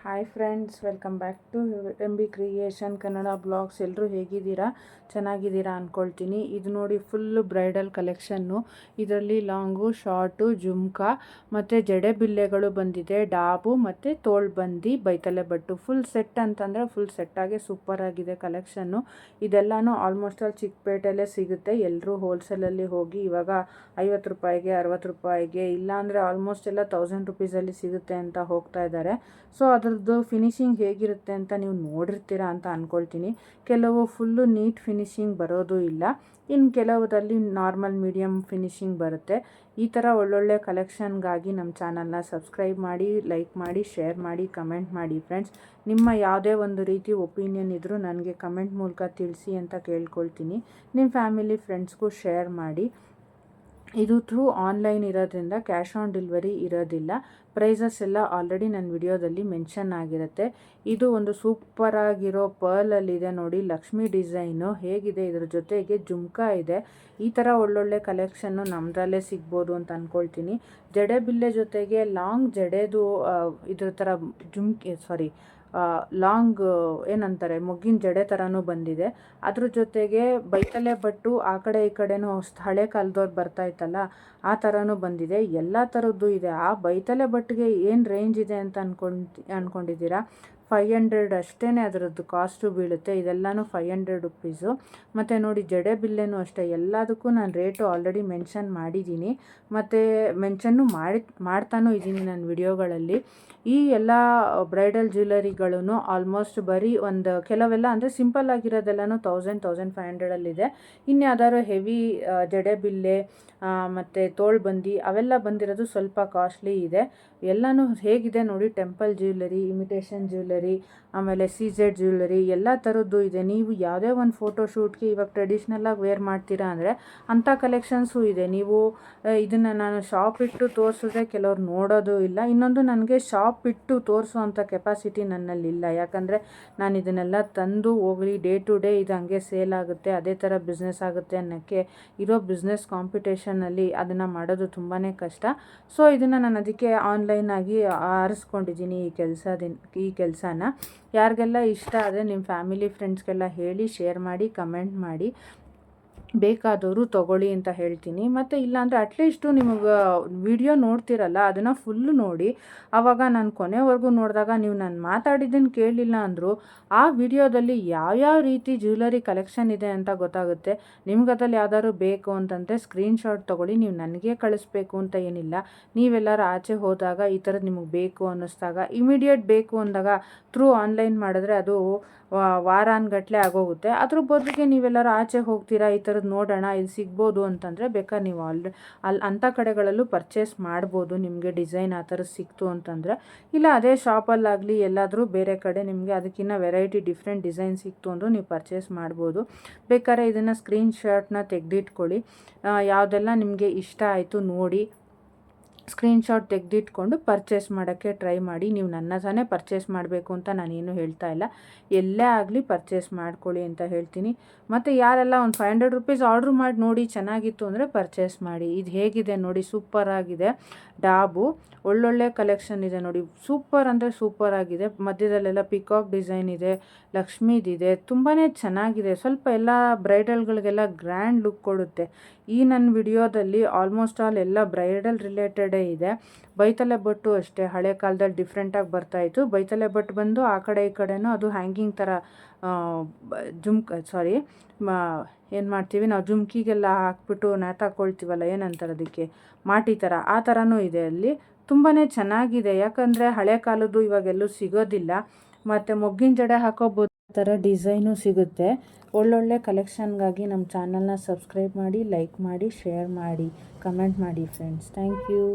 Hi friends, welcome back to M B creation Kannada blogs. ಎಲ್ಲರೂ ಹೇಗಿದ್ದೀರಾ? ಚೆನ್ನಾಗಿದ್ದೀರಾ ಅಂದ್ಕೊಳ್ತೀನಿ. ಇದು ನೋಡಿ ಫುಲ್ಲು ಬ್ರೈಡಲ್ ಕಲೆಕ್ಷನ್ನು. ಇದರಲ್ಲಿ ಲಾಂಗು, ಶಾರ್ಟು, ಜುಮ್ಕಾ ಮತ್ತು ಜಡೆ ಬಿಲ್ಲೆಗಳು ಬಂದಿದೆ, ಡಾಬು ಮತ್ತು ತೋಳ್ಬಂದಿ, ಬೈತಲೆ ಬಟ್ಟು. ಫುಲ್ ಸೆಟ್ ಅಂತಂದರೆ ಫುಲ್ ಸೆಟ್ಟಾಗಿ ಸೂಪರಾಗಿದೆ ಕಲೆಕ್ಷನ್ನು. ಇದೆಲ್ಲನೂ ಆಲ್ಮೋಸ್ಟ್ ಆಲ್ ಚಿಕ್ಕಪೇಟೆಯಲ್ಲೇ ಸಿಗುತ್ತೆ. ಎಲ್ಲರೂ ಹೋಲ್ಸೇಲಲ್ಲಿ ಹೋಗಿ ಇವಾಗ 50 ರೂಪಾಯಿಗೆ, 60 ರೂಪಾಯಿಗೆ, ಇಲ್ಲಾಂದರೆ ಆಲ್ಮೋಸ್ಟ್ ಎಲ್ಲ 1000 ರುಪೀಸಲ್ಲಿ ಸಿಗುತ್ತೆ ಅಂತ ಹೋಗ್ತಾ ಇದ್ದಾರೆ. ಸೊ ಅದ್ರದ್ದು ಫಿನಿಶಿಂಗ್ ಹೇಗಿರುತ್ತೆ ಅಂತ ನೀವು ನೋಡಿರ್ತೀರ ಅಂತ ಅಂದ್ಕೊಳ್ತೀನಿ. ಕೆಲವು ಫುಲ್ಲು ನೀಟ್ ಫಿನಿಶಿಂಗ್ ಬರೋದು ಇಲ್ಲ, ಇನ್ನು ಕೆಲವುದಲ್ಲಿ ನಾರ್ಮಲ್ ಮೀಡಿಯಮ್ ಫಿನಿಶಿಂಗ್ ಬರುತ್ತೆ. ಈ ಥರ ಒಳ್ಳೊಳ್ಳೆ ಕಲೆಕ್ಷನ್ಗಾಗಿ ನಮ್ಮ ಚಾನಲ್ನ ಸಬ್ಸ್ಕ್ರೈಬ್ ಮಾಡಿ, ಲೈಕ್ ಮಾಡಿ, ಶೇರ್ ಮಾಡಿ, ಕಮೆಂಟ್ ಮಾಡಿ ಫ್ರೆಂಡ್ಸ್. ನಿಮ್ಮ ಯಾವುದೇ ಒಂದು ರೀತಿ ಒಪಿನಿಯನ್ ಇದ್ದರೂ ನನಗೆ ಕಮೆಂಟ್ ಮೂಲಕ ತಿಳಿಸಿ ಅಂತ ಕೇಳ್ಕೊಳ್ತೀನಿ. ನಿಮ್ಮ ಫ್ಯಾಮಿಲಿ ಫ್ರೆಂಡ್ಸ್ಗೂ ಶೇರ್ ಮಾಡಿ. ಇದು ಥ್ರೂ ಆನ್ಲೈನ್ ಇರೋದ್ರಿಂದ ಕ್ಯಾಶ್ ಆನ್ ಡೆಲಿವರಿ ಇರೋದಿಲ್ಲ. ಪ್ರೈಸಸ್ ಎಲ್ಲ ಆಲ್ರೆಡಿ ನನ್ನ ವಿಡಿಯೋದಲ್ಲಿ ಮೆನ್ಷನ್ ಆಗಿರುತ್ತೆ. ಇದು ಒಂದು ಸೂಪರಾಗಿರೋ ಪರ್ಲಲ್ಲಿದೆ ನೋಡಿ, ಲಕ್ಷ್ಮಿ ಡಿಸೈನು ಹೇಗಿದೆ. ಇದ್ರ ಜೊತೆಗೆ ಜುಮ್ಕಾ ಇದೆ. ಈ ಥರ ಒಳ್ಳೊಳ್ಳೆ ಕಲೆಕ್ಷನ್ನು ನಮ್ಮದ್ರಲ್ಲೇ ಸಿಗ್ಬೋದು ಅಂತ ಅಂದ್ಕೊಳ್ತೀನಿ. ಜಡೆ ಬಿಲ್ಲೆ ಜೊತೆಗೆ ಲಾಂಗ್ ಜಡೆದು ಇದ್ರ ಥರ ಲಾಂಗ್ ಏನಂತಾರೆ, ಮೊಗ್ಗಿನ ಜಡೆ ಥರನೂ ಬಂದಿದೆ. ಅದ್ರ ಜೊತೆಗೆ ಬೈತಲೆ ಬಟ್ಟು ಆ ಕಡೆ ಈ ಕಡೆನೂ ಹಳೆ ಕಾಲದವ್ರು ಬರ್ತಾಯಿತ್ತಲ್ಲ ಆ ಥರನೂ ಬಂದಿದೆ. ಎಲ್ಲ ಥರದ್ದು ಇದೆ. ಆ ಬೈತಲೆ ಬಟ್ಟಿಗೆ ಏನು ರೇಂಜ್ ಇದೆ ಅಂತ ಅಂದ್ಕೊಂಡಿದ್ದೀರಾ? 500 ಅಷ್ಟೇ ಅದರದ್ದು ಕಾಸ್ಟು ಬೀಳುತ್ತೆ. ಇದೆಲ್ಲನೂ 500 ರುಪೀಸು. ಮತ್ತು ನೋಡಿ ಜಡೆ ಬಿಲ್ಲೆನೂ ಅಷ್ಟೇ, ಎಲ್ಲದಕ್ಕೂ ನಾನು ರೇಟು ಆಲ್ರೆಡಿ ಮೆನ್ಷನ್ ಮಾಡಿದ್ದೀನಿ ಮತ್ತು ಮೆನ್ಷನ್ನು ಮಾಡ್ತಾನೂ ಇದ್ದೀನಿ ನನ್ನ ವಿಡಿಯೋಗಳಲ್ಲಿ. ಈ ಎಲ್ಲ ಬ್ರೈಡಲ್ ಜ್ಯುವೆಲರಿಗಳೂ ಆಲ್ಮೋಸ್ಟ್ ಬರೀ ಒಂದು ಕೆಲವೆಲ್ಲ ಅಂದರೆ ಸಿಂಪಲ್ ಆಗಿರೋದೆಲ್ಲನೂ 1000-1500 ಇನ್ಯಾವುದಾದ್ರು ಹೆವಿ ಜಡೆ ಬಿಲ್ಲೆ ಮತ್ತು ತೋಳ್ಬಂದಿ ಅವೆಲ್ಲ ಬಂದಿರೋದು ಸ್ವಲ್ಪ ಕಾಸ್ಟ್ಲಿ ಇದೆ. ಎಲ್ಲನೂ ಹೇಗಿದೆ ನೋಡಿ, ಟೆಂಪಲ್ ಜ್ಯುವೆಲರಿ, ಇಮಿಟೇಷನ್ ಜ್ಯುವೆಲರಿ, ಆಮೇಲೆ CZ ಜ್ಯುವೆಲರಿ ಎಲ್ಲ ಥರದ್ದು ಇದೆ. ನೀವು ಯಾವುದೇ ಒಂದು ಫೋಟೋಶೂಟ್ಗೆ ಇವಾಗ ಟ್ರೆಡಿಷ್ನಲಾಗಿ ವೇರ್ ಮಾಡ್ತೀರಾ ಅಂದರೆ ಅಂಥ ಕಲೆಕ್ಷನ್ಸು ಇದೆ. ನೀವು ಇದನ್ನು ನಾನು ಶಾಪ್ ಇಟ್ಟು ತೋರಿಸಿದ್ರೆ ಕೆಲವ್ರು ನೋಡೋದು ಇಲ್ಲ. ಇನ್ನೊಂದು, ನನಗೆ ಶಾಪ್ ಇಟ್ಟು ತೋರಿಸೋ ಕೆಪಾಸಿಟಿ ನನ್ನಲ್ಲಿಲ್ಲ. ಯಾಕಂದರೆ ನಾನು ಇದನ್ನೆಲ್ಲ ತಂದು ಹೋಗಲಿ ಡೇ ಟು ಡೇ ಇದು ಹಂಗೆ ಸೇಲ್ ಆಗುತ್ತೆ, ಅದೇ ಥರ ಬಿಸ್ನೆಸ್ ಆಗುತ್ತೆ ಅನ್ನೋಕ್ಕೆ ಇರೋ ಬಿಸ್ನೆಸ್ ಕಾಂಪಿಟೇಷನಲ್ಲಿ ಅದನ್ನು ಮಾಡೋದು ತುಂಬಾ ಕಷ್ಟ. ಸೊ ಇದನ್ನು ನಾನು ಅದಕ್ಕೆ ಆನ್ಲೈನಾಗಿ ಆರಿಸ್ಕೊಂಡಿದ್ದೀನಿ ಈ ಕೆಲಸನ. ಯಾರಿಗೆಲ್ಲ ಇಷ್ಟ ಆದರೆ ನಿಮ್ಮ ಫ್ಯಾಮಿಲಿ ಫ್ರೆಂಡ್ಸ್ಗೆಲ್ಲ ಹೇಳಿ, ಶೇರ್ ಮಾಡಿ, ಕಮೆಂಟ್ ಮಾಡಿ. ಬೇಕಾದವರು ತೊಗೊಳ್ಳಿ ಅಂತ ಹೇಳ್ತೀನಿ. ಮತ್ತು ಇಲ್ಲಾಂದರೆ ಅಟ್ಲೀಸ್ಟು ನಿಮಗೆ ವಿಡಿಯೋ ನೋಡ್ತಿರಲ್ಲ ಅದನ್ನು ಫುಲ್ಲು ನೋಡಿ. ಆವಾಗ ನಾನು ಕೊನೆವರೆಗೂ ನೋಡಿದಾಗ ನೀವು ನಾನು ಮಾತಾಡಿದ್ದನ್ನು ಕೇಳಲಿಲ್ಲ ಅಂದರೂ ಆ ವಿಡಿಯೋದಲ್ಲಿ ಯಾವ್ಯಾವ ರೀತಿ ಜ್ಯುವೆಲರಿ ಕಲೆಕ್ಷನ್ ಇದೆ ಅಂತ ಗೊತ್ತಾಗುತ್ತೆ. ನಿಮ್ಗೆ ಅದ್ರಲ್ಲಿ ಯಾವ್ದಾದ್ರು ಬೇಕು ಅಂತಂದರೆ ಸ್ಕ್ರೀನ್ಶಾಟ್ ತೊಗೊಳ್ಳಿ. ನೀವು ನನಗೆ ಕಳಿಸ್ಬೇಕು ಅಂತ ಏನಿಲ್ಲ. ನೀವೆಲ್ಲರೂ ಆಚೆ ಹೋದಾಗ ಈ ಥರದ್ದು ನಿಮಗೆ ಬೇಕು ಅನ್ನಿಸ್ದಾಗ, ಇಮಿಡಿಯೇಟ್ ಬೇಕು ಅಂದಾಗ ಥ್ರೂ ಆನ್ಲೈನ್ ಮಾಡಿದ್ರೆ ಅದು ವಾರಾನ್ಗಟ್ಟಲೆ ಆಗೋಗುತ್ತೆ. ಅದ್ರ ಬದಲಿಗೆ ನೀವೆಲ್ಲರೂ ಆಚೆ ಹೋಗ್ತೀರಾ, ಈ ಥರದ್ದು ನೋಡೋಣ ಇದು ಸಿಗ್ಬೋದು ಅಂತಂದರೆ ಬೇಕಾದ್ರೆ ನೀವು ಅಂಥ ಕಡೆಗಳಲ್ಲೂ ಪರ್ಚೇಸ್ ಮಾಡ್ಬೋದು. ನಿಮಗೆ ಡಿಸೈನ್ ಆ ಥರ ಸಿಕ್ತು ಅಂತಂದರೆ, ಇಲ್ಲ ಅದೇ ಶಾಪಲ್ಲಾಗಲಿ ಎಲ್ಲಾದರೂ ಬೇರೆ ಕಡೆ ನಿಮಗೆ ಅದಕ್ಕಿಂತ ವೆರೈಟಿ ಡಿಫ್ರೆಂಟ್ ಡಿಸೈನ್ ಸಿಕ್ತು ಅಂದರೂ ನೀವು ಪರ್ಚೇಸ್ ಮಾಡ್ಬೋದು. ಬೇಕಾದ್ರೆ ಇದನ್ನು ಸ್ಕ್ರೀನ್ಶಾಟ್ನ ತೆಗೆದಿಟ್ಕೊಳ್ಳಿ. ಯಾವುದೆಲ್ಲ ನಿಮಗೆ ಇಷ್ಟ ಆಯಿತು ನೋಡಿ ಸ್ಕ್ರೀನ್ಶಾಟ್ ತೆಗೆದಿಟ್ಕೊಂಡು ಪರ್ಚೇಸ್ ಮಾಡೋಕ್ಕೆ ಟ್ರೈ ಮಾಡಿ. ನೀವು ನನ್ನ ತಾನೇ ಪರ್ಚೇಸ್ ಮಾಡಬೇಕು ಅಂತ ನಾನೇನು ಹೇಳ್ತಾ ಇಲ್ಲ. ಎಲ್ಲೇ ಆಗಲಿ ಪರ್ಚೇಸ್ ಮಾಡ್ಕೊಳ್ಳಿ ಅಂತ ಹೇಳ್ತೀನಿ. ಮತ್ತು ಯಾರೆಲ್ಲ ಒಂದು 500 ರುಪೀಸ್ ಆರ್ಡ್ರ್ ಮಾಡಿ ನೋಡಿ ಚೆನ್ನಾಗಿತ್ತು ಅಂದರೆ ಪರ್ಚೇಸ್ ಮಾಡಿ. ಇದು ಹೇಗಿದೆ ನೋಡಿ, ಸೂಪರಾಗಿದೆ. ಡಾಬು ಒಳ್ಳೊಳ್ಳೆ ಕಲೆಕ್ಷನ್ ಇದೆ ನೋಡಿ, ಸೂಪರ್ ಅಂದರೆ ಸೂಪರಾಗಿದೆ. ಮಧ್ಯದಲ್ಲೆಲ್ಲ ಪಿಕಾಕ್ ಡಿಸೈನ್ ಇದೆ, ಲಕ್ಷ್ಮೀದಿದೆ, ತುಂಬಾ ಚೆನ್ನಾಗಿದೆ. ಸ್ವಲ್ಪ ಎಲ್ಲ ಬ್ರೈಡಲ್ಗಳಿಗೆಲ್ಲ ಗ್ರ್ಯಾಂಡ್ ಲುಕ್ ಕೊಡುತ್ತೆ. ಈ ನನ್ನ ವಿಡಿಯೋದಲ್ಲಿ ಆಲ್ಮೋಸ್ಟ್ ಆಲ್ ಎಲ್ಲ ಬ್ರೈಡಲ್ ರಿಲೇಟೆಡೇ ಇದೆ. ಬೈತಲೆ ಬಟ್ಟು ಅಷ್ಟೇ, ಹಳೆ ಕಾಲದಲ್ಲಿ ಡಿಫ್ರೆಂಟಾಗಿ ಬರ್ತಾಯಿತ್ತು. ಬೈತಲೆ ಬಟ್ಟು ಬಂದು ಆ ಕಡೆ ಈ ಕಡೆನೂ ಅದು ಹ್ಯಾಂಗಿಂಗ್ ಥರ ಏನು ಮಾಡ್ತೀವಿ ನಾವು, ಜುಮ್ಕಿಗೆಲ್ಲ ಹಾಕ್ಬಿಟ್ಟು ನೇತಾಕೊಳ್ತೀವಲ್ಲ, ಏನಂತಾರೆ ಅದಕ್ಕೆ, ಮಾಟಿ ಥರ, ಆ ಥರನೂ ಇದೆ ಅಲ್ಲಿ. ತುಂಬಾ ಚೆನ್ನಾಗಿದೆ. ಯಾಕಂದರೆ ಹಳೆ ಕಾಲದ್ದು ಇವಾಗೆಲ್ಲೂ ಸಿಗೋದಿಲ್ಲ. ಮತ್ತು ಮೊಗ್ಗಿನ ಜಡೆ ಹಾಕೋಬೋದು ಥರ ಡಿಸೈನು ಸಿಗುತ್ತೆ. ಒಳ್ಳೊಳ್ಳೆ ಕಲೆಕ್ಷನ್ಗಾಗಿ ನಮ್ಮ ಚಾನಲ್ನ ಸಬ್ಸ್ಕ್ರೈಬ್ ಮಾಡಿ, ಲೈಕ್ ಮಾಡಿ, ಶೇರ್ ಮಾಡಿ, ಕಮೆಂಟ್ ಮಾಡಿ ಫ್ರೆಂಡ್ಸ್. Thank you.